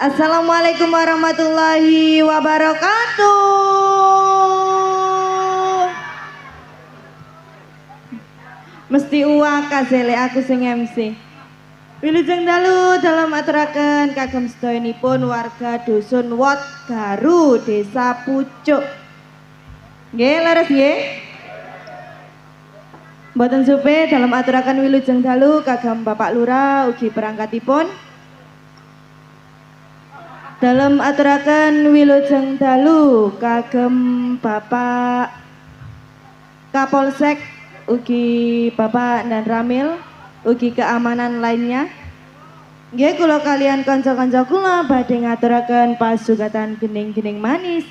Assalamualaikum warahmatullahi wabarakatuh. Mesti uang kasele aku sing MC. Wilujeng dalu dalam aturaken kagem sedayanipun warga dusun Wot Garu Desa Pucuk. Nggih leres nggih. Mboten supe dalam aturaken wilujeng dalu kagem Bapak Lurah ugi perangkatipun. Dalam aturaken wilujeng dalu kagem Bapak Kapolsek ugi Bapak dan Ramil ugi keamanan lainnya. Nggih kula kalian kanca-kanca kula badhe ngaturaken pasugatan gening-gening manis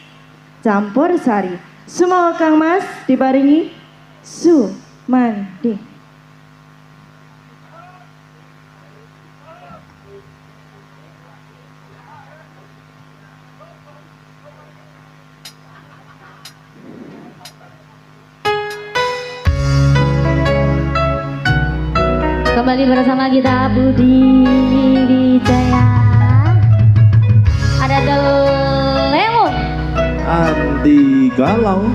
campur sari. Sumawa Kang Mas diparingi sumandi. Kembali bersama kita Budi Wijaya. Ada The Lemon, Andi Galau,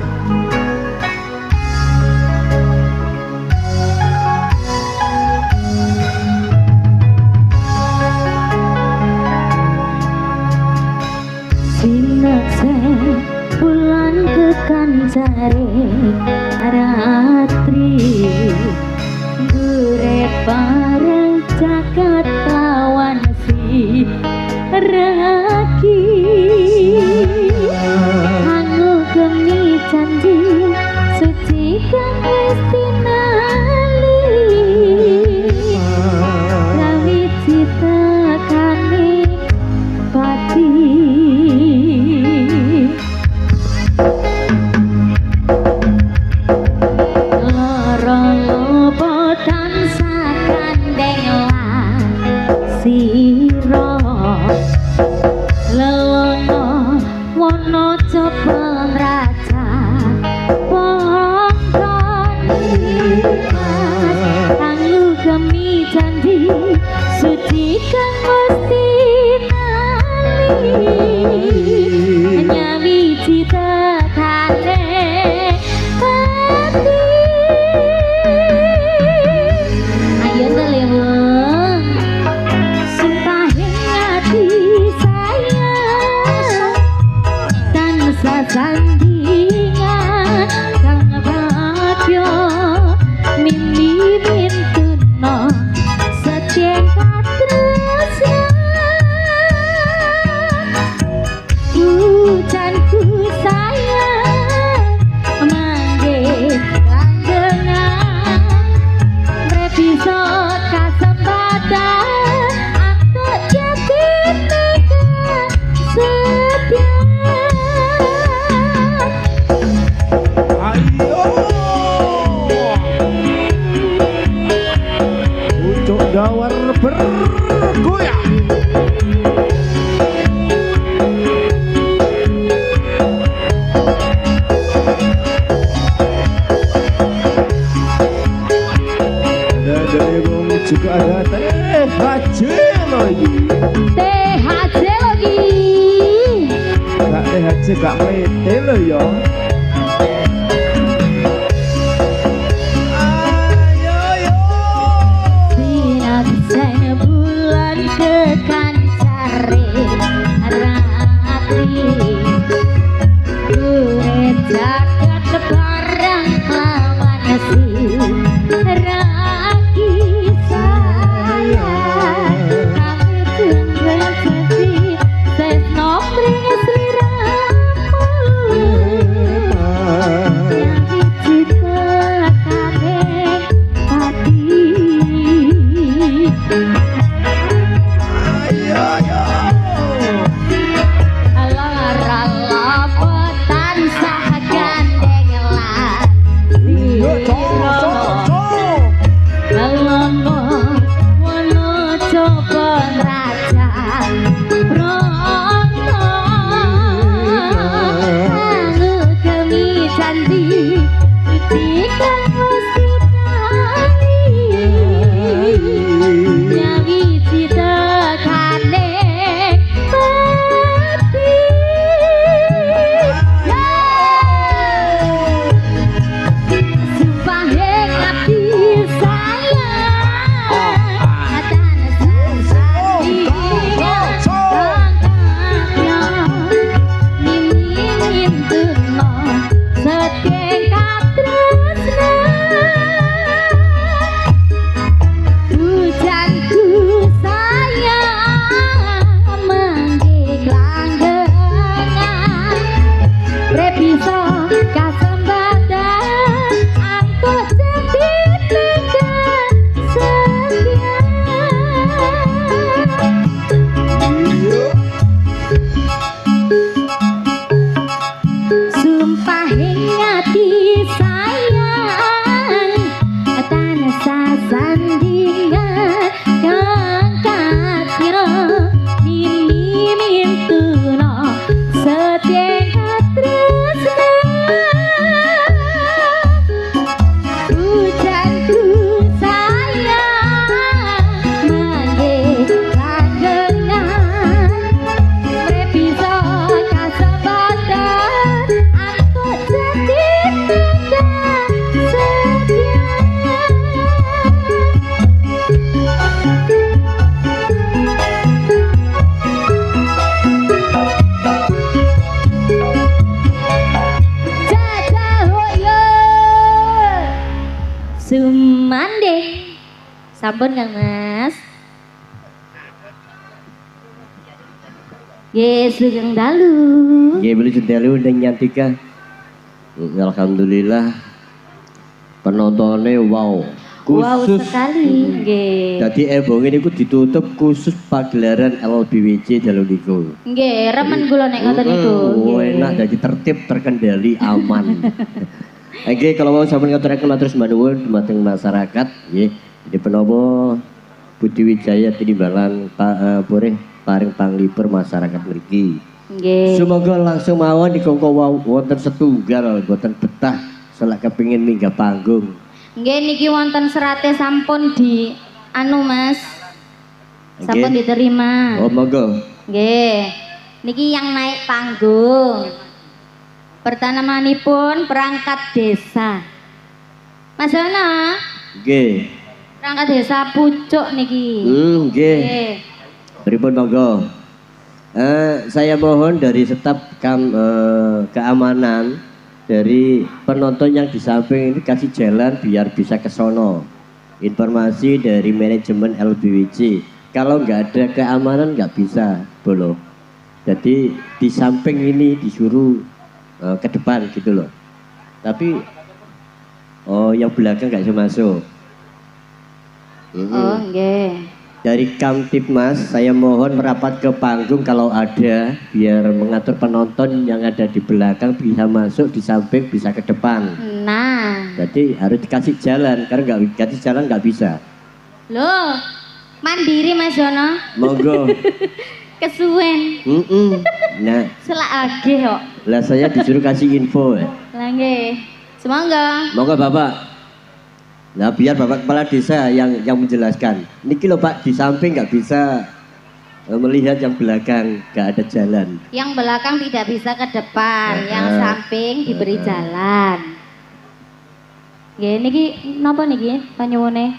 Sinaksen bulan kekancare ratri gure bareng jagat lawan si raki anu gemi janji suci kang wis tinali rawi cita kane pati siro lelono wono coba raja pongkon anu gemi janji suci kang mesti nali nyawi cita kane hati. Ayo telepon sandingan kang bagyo mimi mintuno setien katresna ujanku sayang mangge langgengan repisot kasempatan aku jati tekan setia. Gawar bergoyang. Dan dari bung juga ada THC lagi. THC lagi. Gak THC gak mete loh ya. Bulan kekancare ratri gue jagat barang lawan si raki sayang kami tunggal jadi sesno pring sliramu yang dicita kane hati. Nyawi cita kane Sampun Kang Mas. Yes, Sugeng Dalu. Nggih beli dalu ning Nyantika. Alhamdulillah penontonnya wow. Wow Khusus sekali. Nggih. Jadi ebonge niku ditutup khusus pagelaran LBWC dalu niku. Nggih, remen kula nek ngoten niku. Oh, Nggih. enak jadi tertib, terkendali, aman. Oke, kalau mau sampeyan ngaturaken matur sembah nuwun dumateng masyarakat, nggih. Di penopo Budi Wijaya tinimbalan Pak paring panglipur masyarakat mriki. Nggih. Semoga langsung mawon dikongko wonten setunggal boten betah selak kepingin minggah panggung. Nggih niki wonten serate sampun di anu Mas. Sampun Nggih. diterima. Oh monggo. Nggih. Niki yang naik panggung. Pertanamanipun perangkat desa. Mas Yono, Nggih. perangkat desa Pucuk niki. Nggih. Nggih. Pripun monggo. Saya mohon dari staf keamanan dari penonton yang di samping ini kasih jalan biar bisa ke sono. Informasi dari manajemen LBWC. Kalau nggak ada keamanan nggak bisa, bolo. Jadi di samping ini disuruh ke depan gitu loh. Tapi yang belakang nggak bisa masuk. Oh, nggih. Dari Kamtibmas, saya mohon merapat ke panggung kalau ada, biar mengatur penonton yang ada di belakang bisa masuk, di samping bisa ke depan. Nah, Jadi harus dikasih jalan, karena nggak dikasih jalan nggak bisa. loh, mandiri Mas Yono, Monggo. kesuwen, Nah, selak agih kok. lah saya disuruh kasih info. Lah nggih. Semoga. Monggo Bapak. Nah, biar Bapak Kepala Desa yang menjelaskan. Niki loh Pak, di samping nggak bisa melihat yang belakang, nggak ada jalan. Yang belakang tidak bisa ke depan, yang samping diberi jalan. Nggih niki napa niki panyuwune?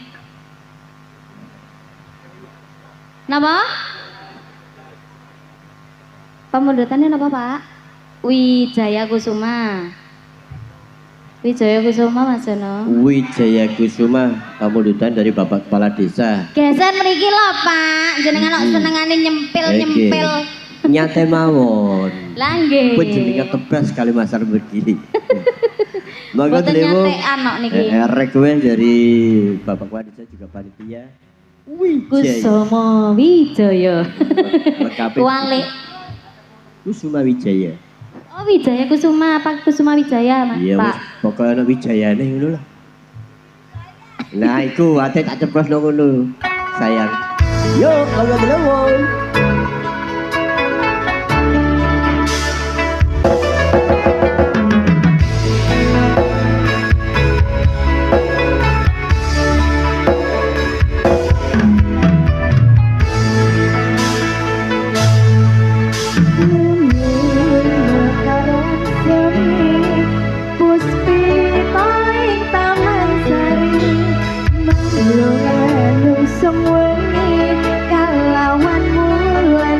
Napa? Pamundutannya napa, Pak? Wijaya Kusuma. Wijaya Kusuma Mas Jono. Wijaya Kusuma, pamundutan dari Bapak Kepala Desa. Geser mriki lho, Pak. Jenengan kok senengane nyempil-nyempil. Nyate mawon. Lah nggih. Kuwi jenenge tebas kali masar begini. Monggo Boten Dewo. nyatekan kok niki. Request dari Bapak Kepala Desa juga panitia. Wijaya. Kusuma Wijaya. Lengkapi. Wale. Kusuma Wijaya. Oh Wijaya Kusuma, apa Kusuma Wijaya, Mas? Iya, Pak. wis pokoke ana wijayane ngono lah. Nah, iku ate tak ceplos ngono. Sayang. Yo, kalau belum. Semua kalawan mulan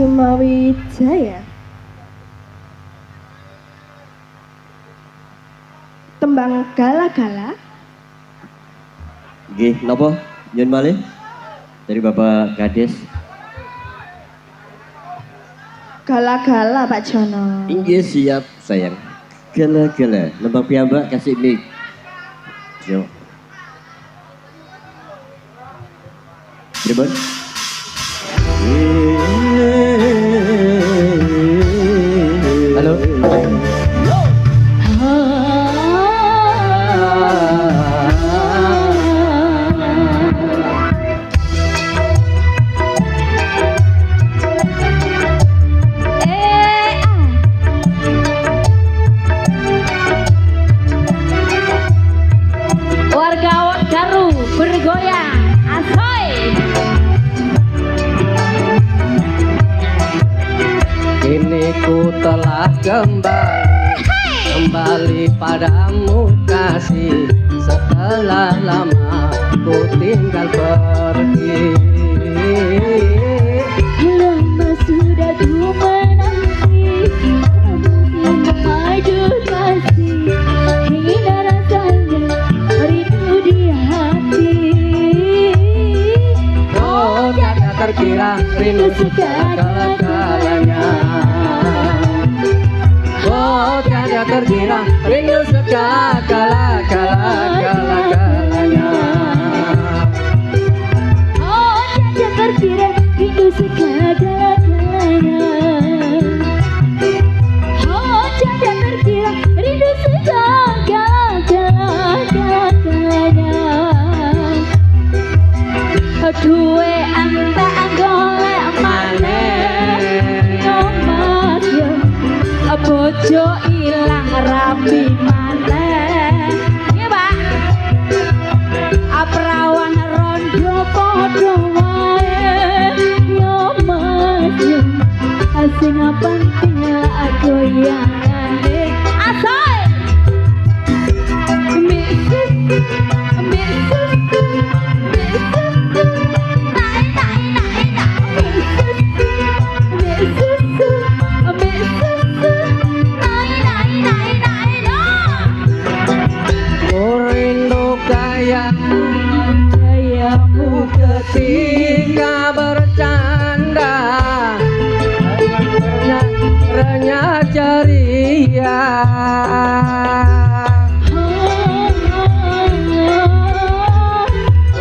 Sumawijaya. Tembang gala-gala. Nggih, napa? Nyun malih dari Bapak Kades. Gala-gala Pak Jono. Inggih siap sayang. Gala-gala, nembang piyambak kasih mic. Yo. Pripun? Halo. Warga Garu bergoyang, asoy. Kini ku telah kembali padamu kasih, setelah lama ku tinggal pergi. Lama sudah ku menanti, mengadu kasih, hingga rasanya rindu di hati. Oh, tiada terkira rindu segala-galanya. Oh, tiada terkira rindu segala-galanya. Oh, tiada terkira rindu segala-galanya. Oh, tiada terkira rindu segala-galanya. Duwe anta golek maneh yo mas yo, bojo ilang rapi maneh. Nggih, Pak. Aprawan rondo padha wae yo mas yo, sing penting aku yangane asoy. Rindu gayamu ketika bercanda, renyah ceria.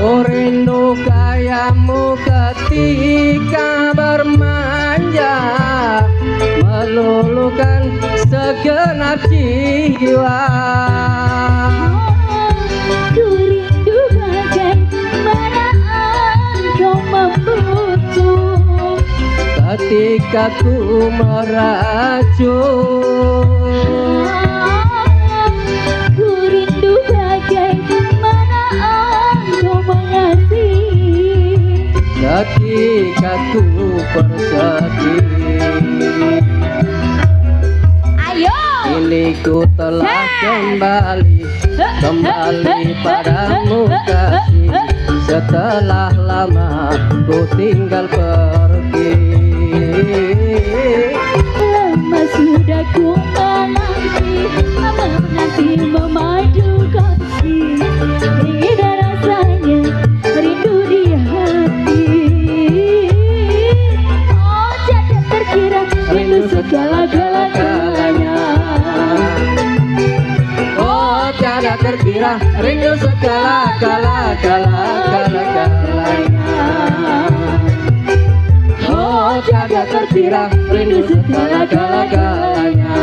Rindu gayamu ketika bermanja, meluluhkan segenap jiwa. Ku rindu bagaimana engkau membujuk, Ketika ku meracun, ku rindu bagaimana engkau mengasihi. ketika ku bersedih, Ayo, kini ku telah kembali padamu kasih, setelah lama ku tinggal pergi. lama sudah ku menanti memadu kasih, tidak rasanya rindu di hati. Oh, tiada terkira rindu segala-galanya. Oh, tiada terkira rindu segala-galanya. Oh, tiada terkira rindu segala-galanya.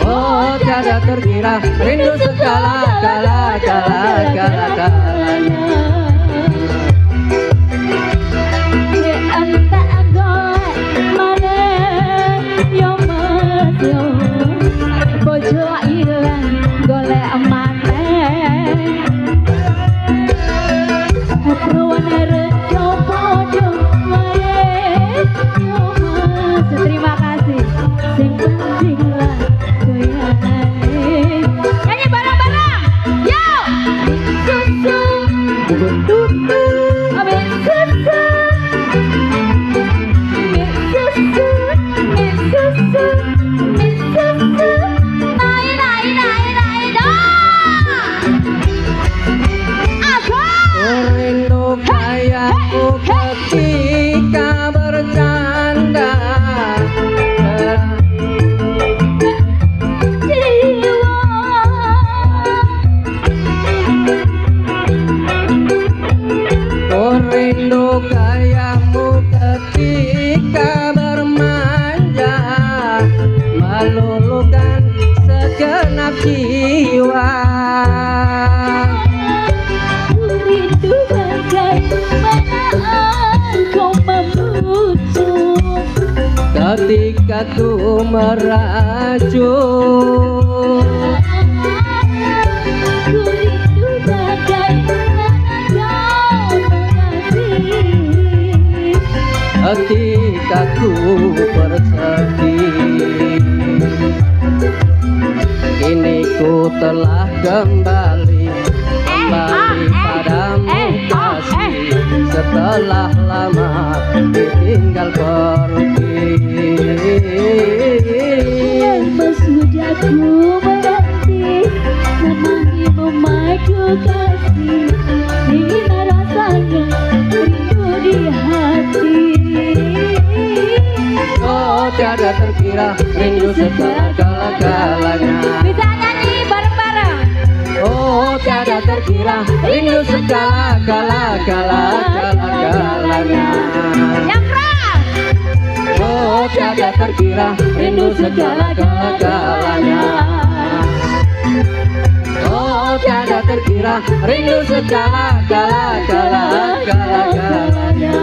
Oh, tiada terkira rindu segala-galanya. Entah golek maneh yo mas yo, bojo ilang golek maneh. Aprawan rejo padha wae yo mas. Terima kasih, sing penting lah goyangane. Nyanyi bareng-bareng, yo susu. segenap jiwa. Rindu bagaimana engkau memujuk Ketika ku merajuk Ku rindu bagaimana kau mengasihi ketika ku bersedih. Kini ku telah kembali padamu kasih, setelah lama ditinggal pergi. Sudah ku mengerti memanggilmu maju kasih, dingin rasanya rindu di hati. Oh tiada terkira rindu segala-galanya. Bisa nyanyi bareng-bareng. Oh tiada terkira rindu segala-galanya. Yang keras. Oh tiada terkira rindu segala-galanya. Oh tiada terkira rindu segala-galanya.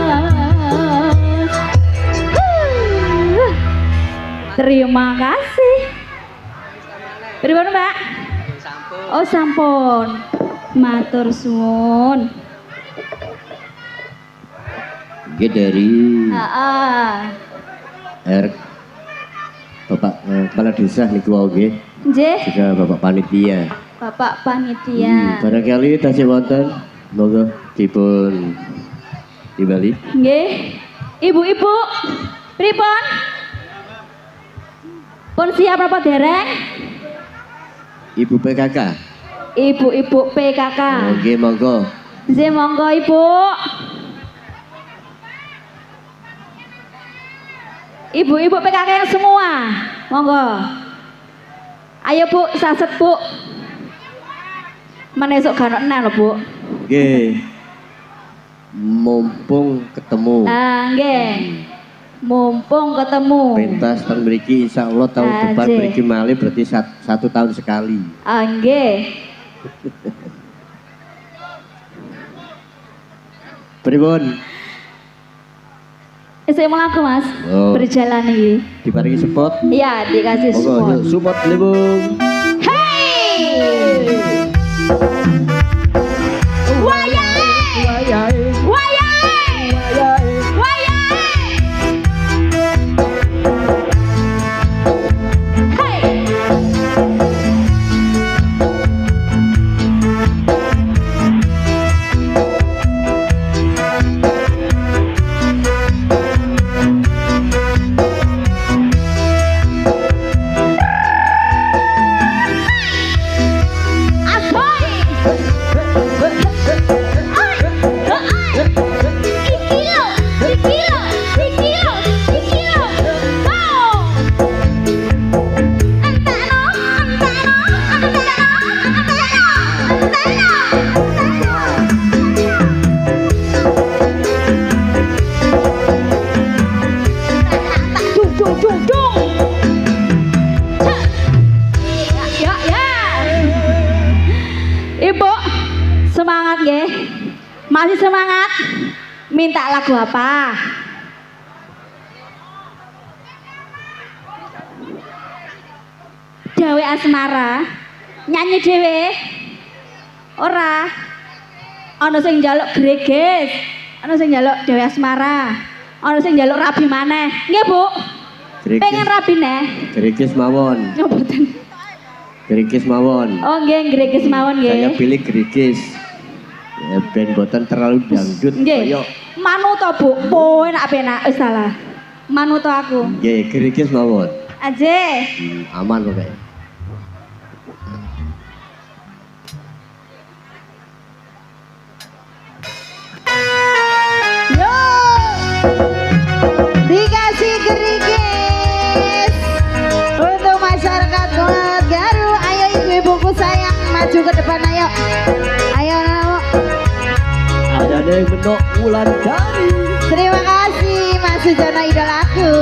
Terima kasih. Pripun, Mbak? Oh, sampun. Matur suwun. Oke, dari Heeh. Bapak Kepala Desa niku nggih, Nggih, juga Bapak Panitia. Bapak Panitia. Barangkali tasih wonten, monggo dipun timbali. Nggih. Ibu-ibu, pripun? Pun siap apa dereng? Ibu PKK. Ibu-ibu PKK. Oke, monggo. Nggih, monggo Ibu. Ibu-ibu PKK yang semua, monggo. Ayo Bu, saset Bu. Menesuk gak enak lho Bu. Oke. Mumpung ketemu. Ah, nggih. Mumpung ketemu. Pentas tahun mriki insyaallah tahun depan Nggih. mriki malih berarti satu tahun sekali. Ah, nggih. Pripun? Saya mau laku Mas. Oh. Berjalan iki. Diparingi support. Iya, dikasih Monggo support. yuk, support Libung. Hey! Wayahe! Wayahe, Wayahe! wayahe. Wayahe! Hey! Ibu, semangat nggih. Masih semangat? Minta lagu apa? Dawe asmara. Nyanyi dhewe. Ora. Ana sing njaluk greges, ana sing njaluk Dewi Asmara, ana sing njaluk rabi maneh. Nggih, Bu. Pengen rabi neh. Gerikis mawon. Oh, mboten. Gerikis mawon. Oh, nggih, greges mawon Saya nggih. pilih gerikis. Ya, ben boten terlalu dangdut. Nggih. Kaya Manut to, Bu. Po enak penak wis salah. Manut to aku. nggih, gerikis mawon. Aje. Aman pokoknya. Yo, dikasih gerigis untuk masyarakat Kuat Garu. Ayo ibu-ibuku sayang, maju ke depan ayo. Ayo Namo. Ada yang bentuk Wulan Dari. Terima kasih Mas Sujono idolaku.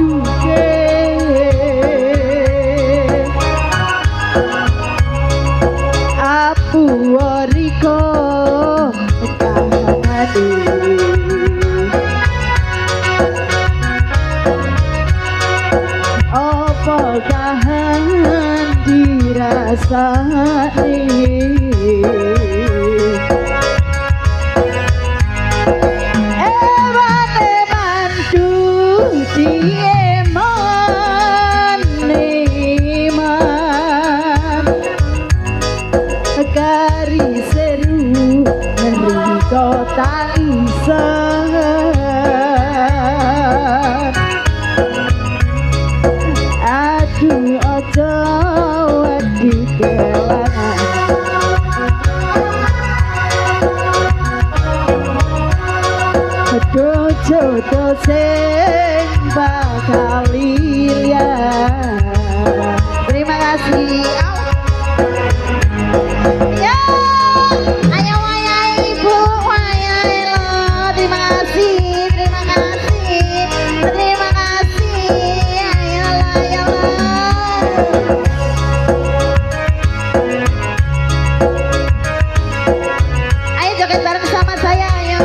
duke apu wariko kahane apa kahanan dirasani jodoh sing bakal lihat. Terima kasih. Ya, ayo wayai ibu, wayai lo. Terima kasih, terima kasih, terima kasih. Ayolah, ayolah. Ayo joget bareng sama saya, ayo.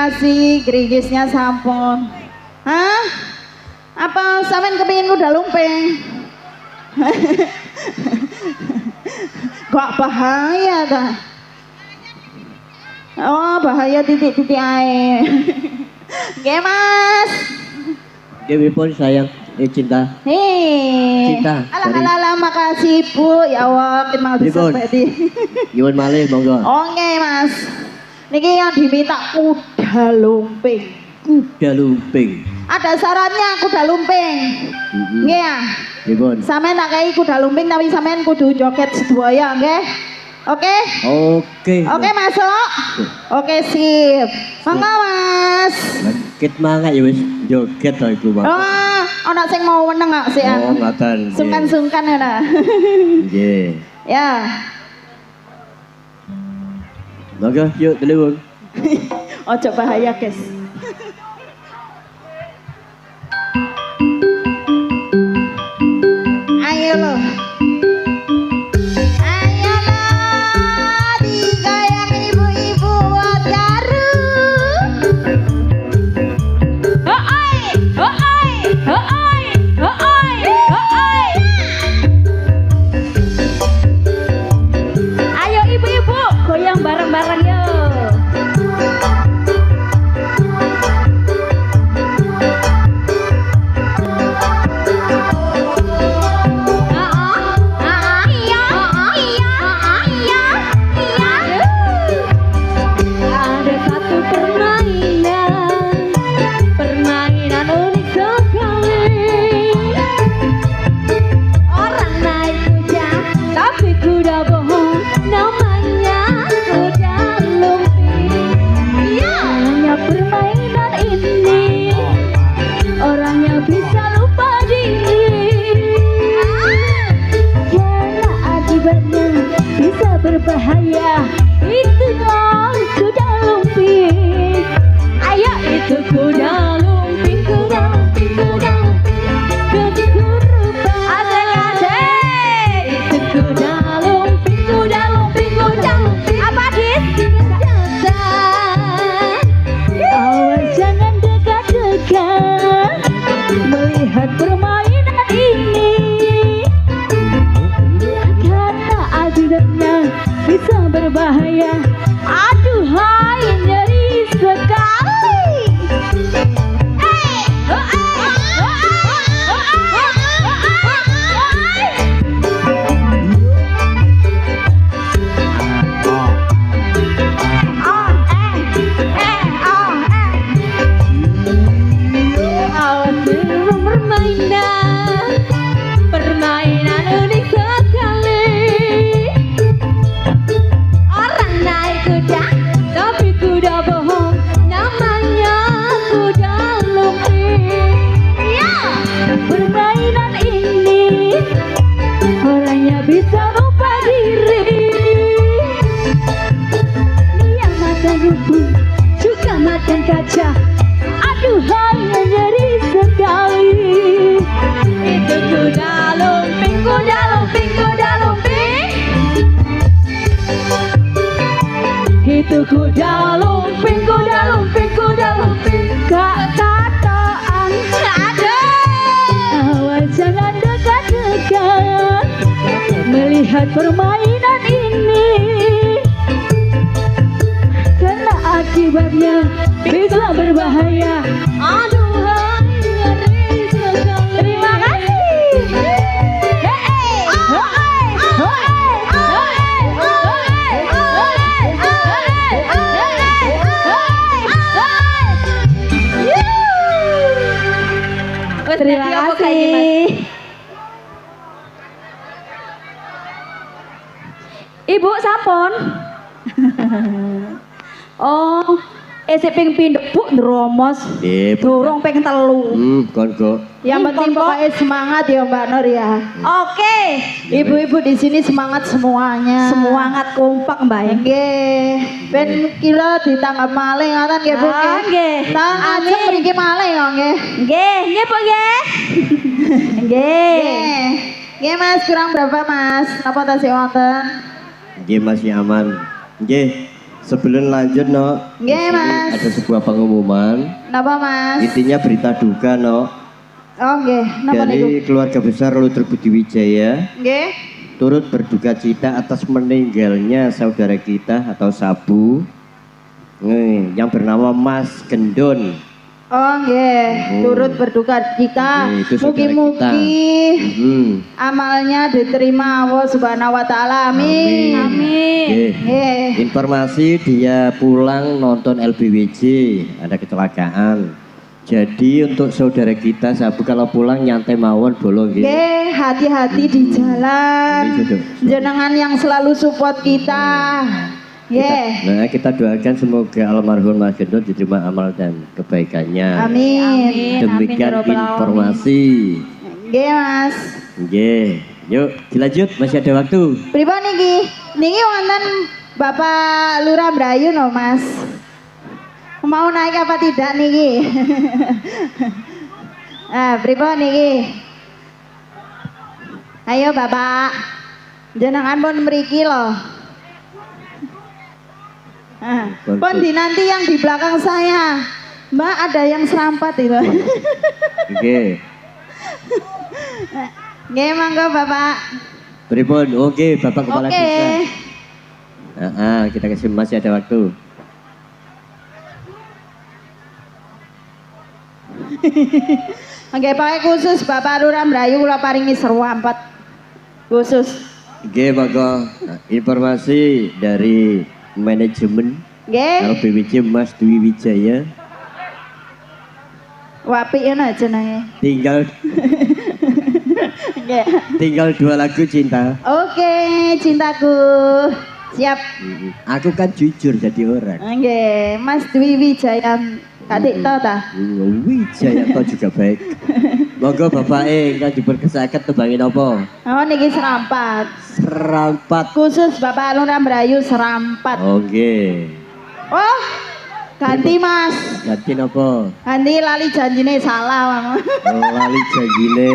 kasih, gerigisnya sampun. Hah? Apa sampean kepingin kuda lumping? Kok bahaya ta? Oh, bahaya titik-titik air. Nggih, Mas. Dewi pun sayang, cinta. Hei. Cinta, Alah, makasih Bu. Ya Allah, kita mau bisa Pripun? berarti. Nyuwun malih monggo. Oke, Mas. Niki yang diminta kuda lumping. Kuda lumping. Ada syaratnya kuda lumping. Nggih ya. Pripun? Sampeyan tak kei kuda lumping tapi sampeyan kudu joget sedaya, nggih. Oke? Oke, masuk. Oke, sip. Monggo, Mas. Kit mangga ya wis joget to iku, Bang. Oh, ana sing mau meneng kok sik. Oh, ngoten. nggih. Sungkan-sungkan ya, nah. Nggih. Ya. Monggo yuk telepon. Ojo bahaya, guys. Ayo lo. Ayo lo. Digoyang ibu-ibu Wataru. Ayo ibu-ibu, goyang bareng-bareng yuk. Ada satu permainan unik sekali. Orang naik kuda, tapi kuda bohong. Namanya kuda lumping. Hanya permainan ini, orangnya bisa lupa diri. Karena akibatnya bisa berbahaya. Itulah kuda lumping. Ayo itu kuda lumping, kuda lumping, kuda lumping. Asik-asik. Itu kuda lumping, kuda lumping, kuda lumping. Apa Dit? Awas jangan dekat-dekat melihat permainan ini. Karena akibatnya bisa berbahaya. Aduhai, ngeri sekali. Permainan unik sekali. Orang naik kuda, tapi kuda bohong. Namanya kuda lumping. Ya, permainan ini orangnya bisa lupa diri. Dia makan rumput, juga makan kaca. Aduhai, ngeri sekali. Itu kuda lumping, kuda lumping, kuda lumping. Itu kuda lumping, kuda lumping, kuda lumping. Kata-kataan ada. Awas jangan dekat-dekat melihat permainan ini. Karena akibatnya bisa berbahaya. Aduhai, ngeri sekali. Terima kasih. Terima kasih. Ibu sampun. Oh, esek ping pindho Bu nromos. Nggih, Bu. Durung ping 3. Kon kok. Yang penting pokoknya semangat ya Mbak Nur ya. Oke. Ibu-ibu di sini semangat semuanya. Semangat kompak Mbak ya. Nggih, ben kira ditangkap maling ngoten nggih Bu. Ah, nggih. Nang ajeng mriki maling kok nggih. Nggih, nggih Bu nggih. Nggih. Nggih. Nggih Mas, kurang berapa Mas? Napa tasih wonten? Nggih masih aman. Nggih. Sebelum lanjut no, Nggih, Mas. ada sebuah pengumuman. Napa, Mas? Intinya berita duka no Oh, nggih. Napa niku? dari keluarga besar Luther Budi Wijaya Nggih. turut berduka cita atas meninggalnya saudara kita atau Sabu yang bernama Mas Gendon. Oh, nggih. Turut berduka cita. Nggih, itu saudara Mugi-mugi Hmm. amalnya diterima Allah Subhanahu wa taala. Amin. Amin. Nggih. Nggih. Informasi dia pulang nonton LBWJ ada kecelakaan. Jadi untuk saudara kita Sabu kalau pulang nyantai mawon bolong nggih. Nggih, hati-hati di jalan. Nggih, Jodoh. Jenengan yang selalu support kita. Nggih. Nah, kita doakan semoga almarhum Mas Gendon diterima amal dan kebaikannya. Amin. Demikian informasi. Nggih, Mas. Nggih. Yuk, dilanjut masih ada waktu. Pripun niki? Niki wonten Bapak Lurah Brayu no, Mas. Mau naik apa tidak niki? Pripun niki? Ayo Bapak. Jenengan pun mriki loh. Pun dinanti yang di belakang saya. Mbak ada yang serampat itu. Oke. Nggih, mangga Bapak. Pripun? Oke, Bapak Kepala Oke. Desa. Kita kasih masih ada waktu. Oke, pakai khusus Bapak Lurah Merayu kula paringi seruampet. Khusus. Oke, monggo. Informasi dari manajemen Nggih. LBWJ Mas Dwi Wijaya Wapi ya jenenge. Nggih. tinggal 2 lagu cinta. Oke, cintaku. Siap. Aku kan jujur jadi orang. Nggih, Mas Dwi Wijaya Kadik to ta? Wijaya to juga baik. Monggo Bapak ingkang diberkesaken tembangin apa? Oh niki serampat. Serampat. Khusus Bapak Lurah Merayu serampat. Oke. Oh, ganti Mas. Ganti napa? Ganti lali janjine salah. Lali janjine.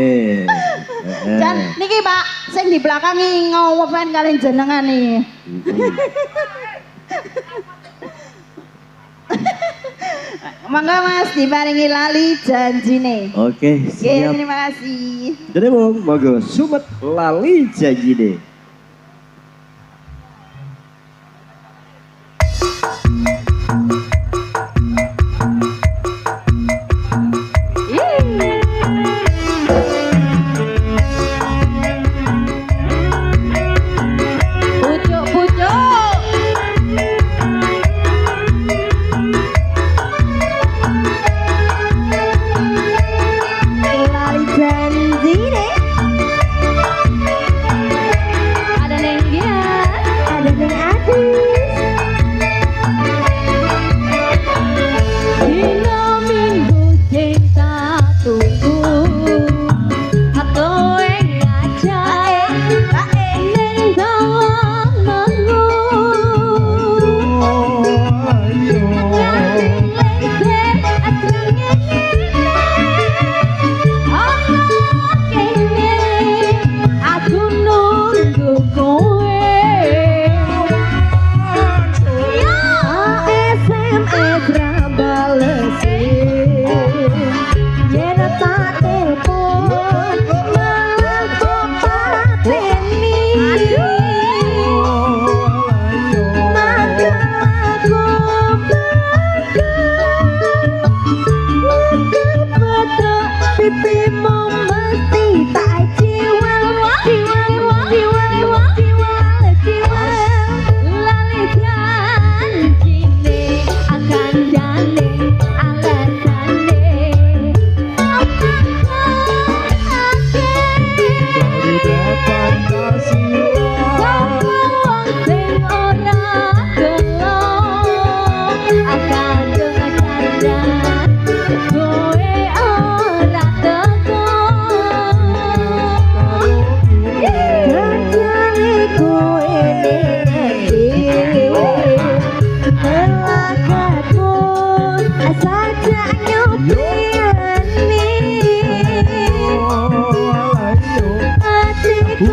Jan niki Pak, sing di belakang iki ngowen kalian jenengan nih. Mangga Mas diparingi lali janjine. Oke, Oke, siap. terima kasih. Jadi monggo sumet lali janjine. Lali janjine. Ada neng dia, ada neng Adis. Dino minggu cinta tunggu, aku ngajak neng dalam mengu. Aku nunggu kowe. Ya SMS ra balesi, yen tak telepon malah kok pateni. Maka aku betul pipimu mesti tak jiwal lali janjine akan jane alasane wong sing ora gelo akan dengar kowe ora teko. Janjane kowe elakaku saja nyupiani hatiku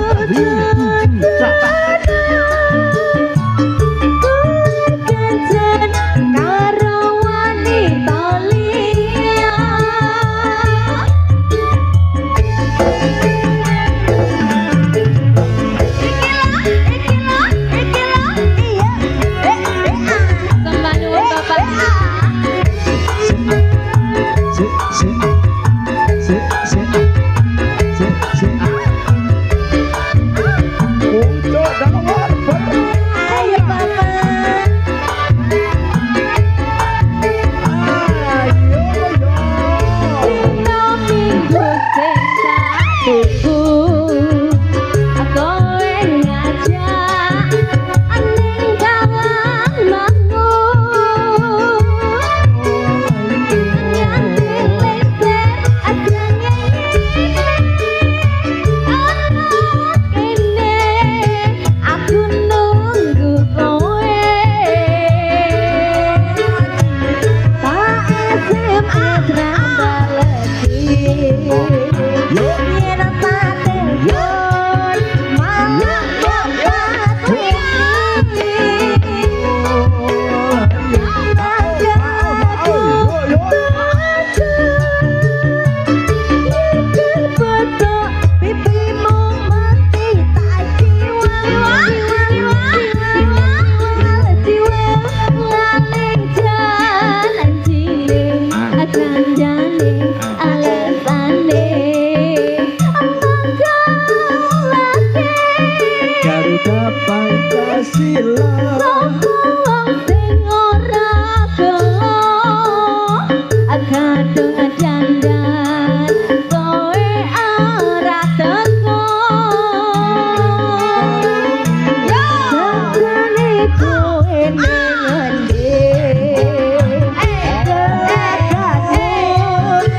sila wong sing ora gelo kadung dandan kowe ora teko sakjane kowe ngendi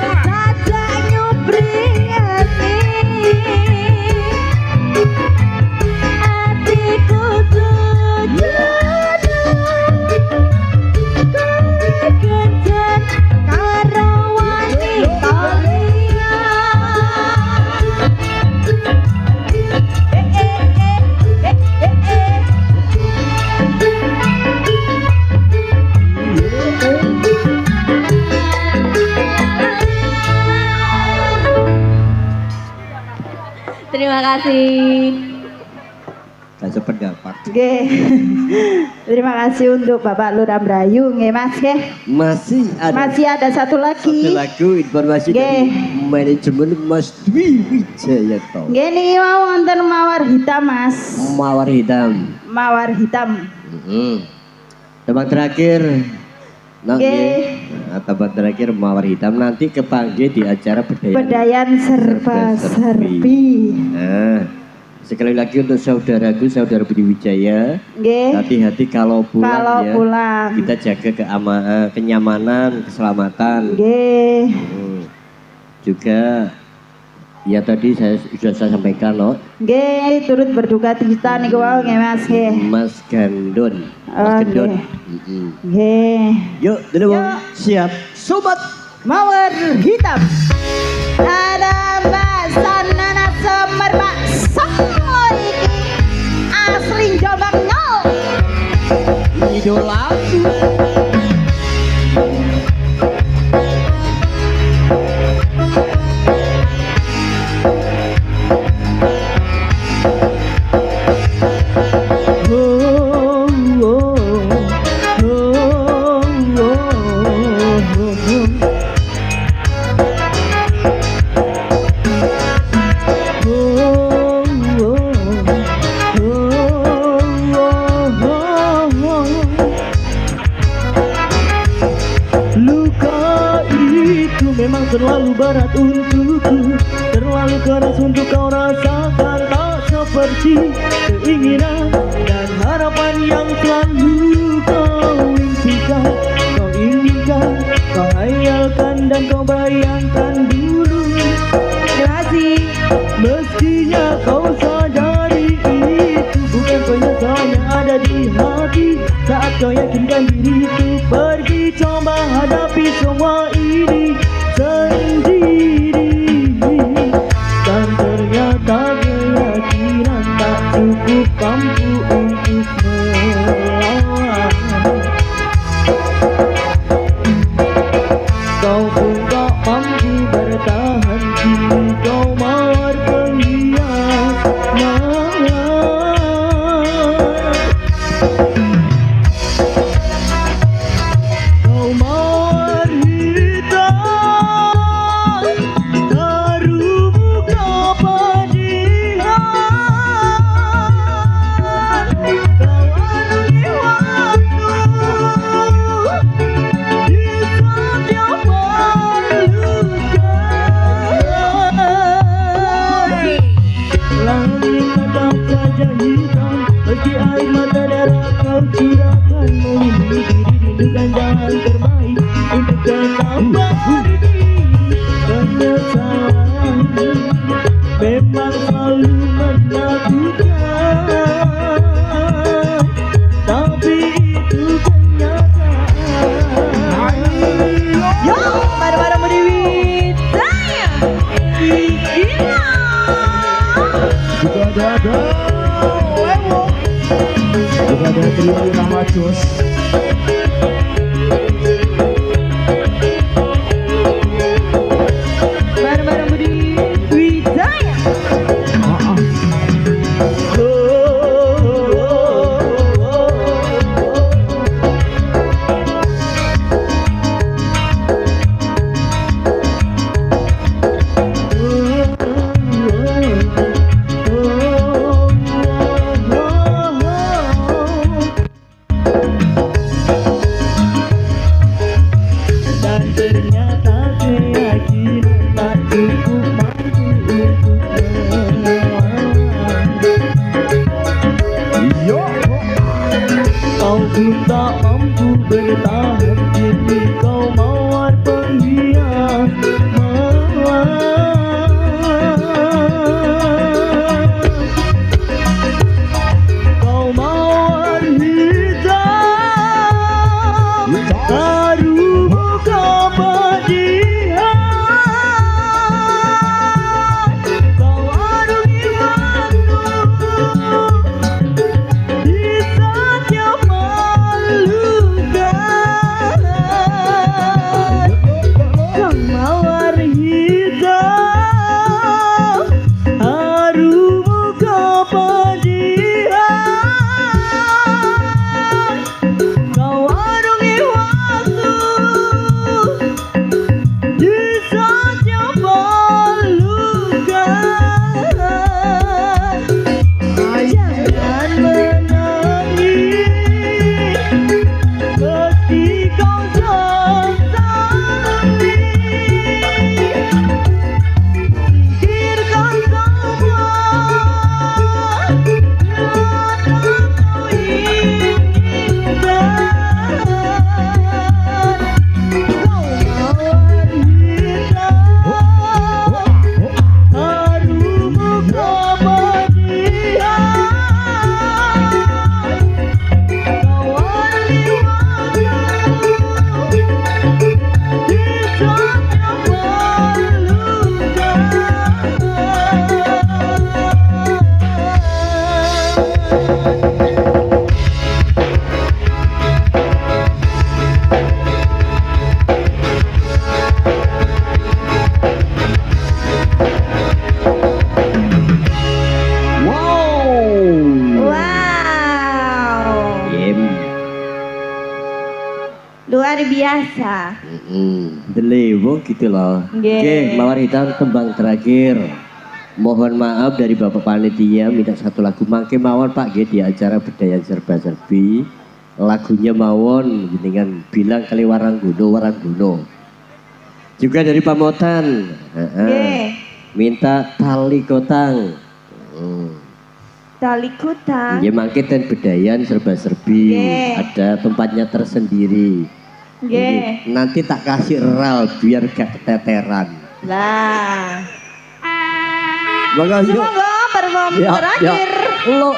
sajak nyubring atiku sujud kowe kencan karo wanita liya Terima kasih. Gak sependapat. Nggih. Terima kasih untuk Bapak Lurah Merayu nggih Mas nggih. Masih ada satu lagi. Satu lagu informasi Nggih. dari manajemen Mas Dwi Wijayanto. Nggih niki wonten mawar hitam Mas. Mawar hitam. Mawar hitam. Tebak terakhir. Nah, Nggih. tebak terakhir mawar hitam nanti kepanggil di acara Bedayan. Bedayan serba serbi. Nah, sekali lagi untuk saudaraku, saudara Budi Wijaya, Nggih. hati-hati kalau pulang Kalau ya. pulang. Kita jaga kenyamanan, keselamatan. Nggih. Juga ya tadi sudah saya sampaikan loh, Nggih, turut berduka cita niku wau nggih Mas nggih. Mas Gandon. Mas Oke. Gendon. Nggih. Yuk, dulu Yuk. siap, sobat. Mawar hitam. Ada basan anak semer Pak Songo iki asli Jombang nol. Idolaku. Luka itu memang terlalu berat untukku, terlalu keras untuk kau rasakan. Tak seperti keinginan dan harapan yang selalu kau impikan, kau inginkan, kau hayalkan dan kau bayangkan dulu. Terima kasih. Mestinya kau sadari itu bukan penyesalan yang ada di hati. Saat kau yakinkan diriku pergi coba hadapi semua ini sendiri. Dan ternyata keyakinan tak cukup mampu untuk melawan. Kau pun tak mampu bertahan kini kau mawar pengkhianat. Kau mawar hitam taruh muka padihan. Kau arungi waktu di setiap luka. Langit tetap saja hitam, meski air mata darah kau curahkan. Melindungi diri rindukan jalan terbaik untuk tetap berdiri. Penyesalan memang selalu menakutkan, tapi itu kenyataan. Yo, bareng-bareng Budi Wijaya. Gila. Juga ada Wewo, juga ada Trio Irama Jos. Bareng-bareng Budi Wijaya. Ku tak mampu bertahan kini kau mawar penghias kau mawar hitam harum kepedihan kau arungi waktu di setiap luka kau mawar hitam harum kepedihan kau arungi waktu di setiap luka jangan menangis meski kau sesali singkirkan semua yang aku inginkan kau mawar hitam harum kepedihan kau arungi waktu di setiap Wow, Yem. luar biasa. Delewo gitu loh. Nggih. Oke, mawar hitam tembang terakhir. Mohon maaf dari Bapak Panitia minta satu lagu mangke mawon Pak nggih di acara budaya serba-serbi. Lagunya mawon jenengan bilang kali Waranggono. Juga dari Pamotan. Nggih. Minta tali kotang. Tali kutang. Ya mangke ten bedayan serba-serbi. Nggih. Ada tempatnya tersendiri. Nggih. Nanti tak kasih ral biar gak keteteran. Lah. Monggo yuk. Semoga perform terakhir. Lo.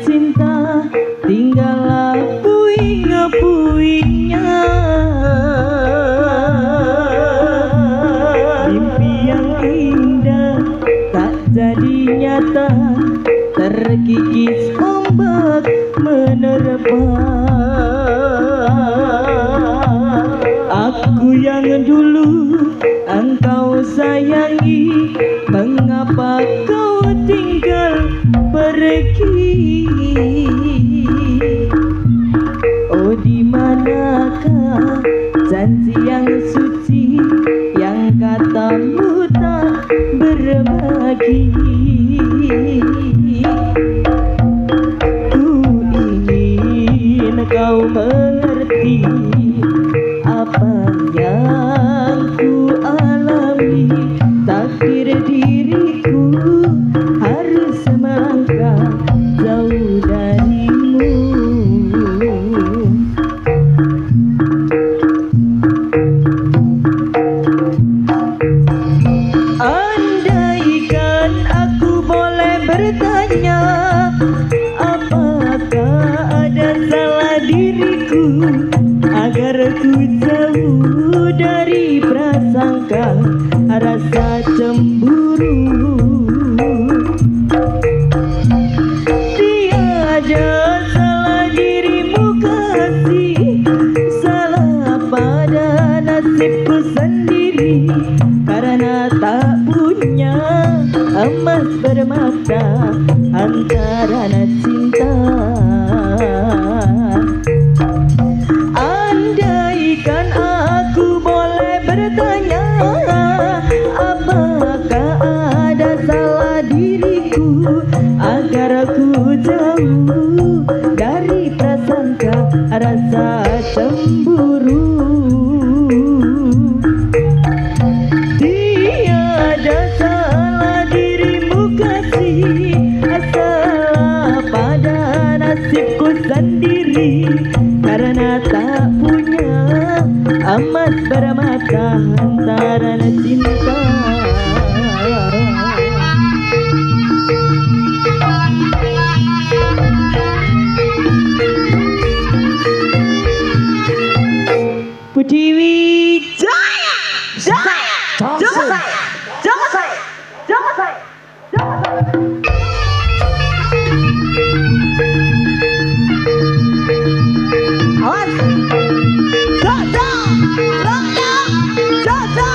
cinta tinggallah puing-puingnya. Mimpi yang indah tak jadi nyata, terkikis ombak menerpa. Aku yang dulu engkau sayangi, mengapa kau tinggal pergi? Oh, di manakah janji yang suci yang katamu tak berbagi? Ku ingin kau mengerti apa yang ku alami. Takdir diriku harus melangkah jauh darimu. Andaikan aku boleh bertanya, apakah ada salah diriku agar ku jauh dari prasangka rasa cemburu? Tiada salah dirimu kasih, salah pada nasibku sendiri, karena tak punya emas bermata antara cinta. Andaikan aku boleh bertanya, apakah ada salah diriku agar aku jauh dari prasangka rasa cemburu? Tiada salah dirimu kasih, salah pada nasibku sendiri, karena tak punya emas bermata antara cinta. Budi Wijaya, Jaya, Jaya, Jaya, Jaya. Awas, Jaja, Jaja, Jaja,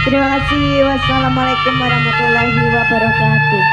Terima kasih. Wassalamualaikum warahmatullahi wabarakatuh.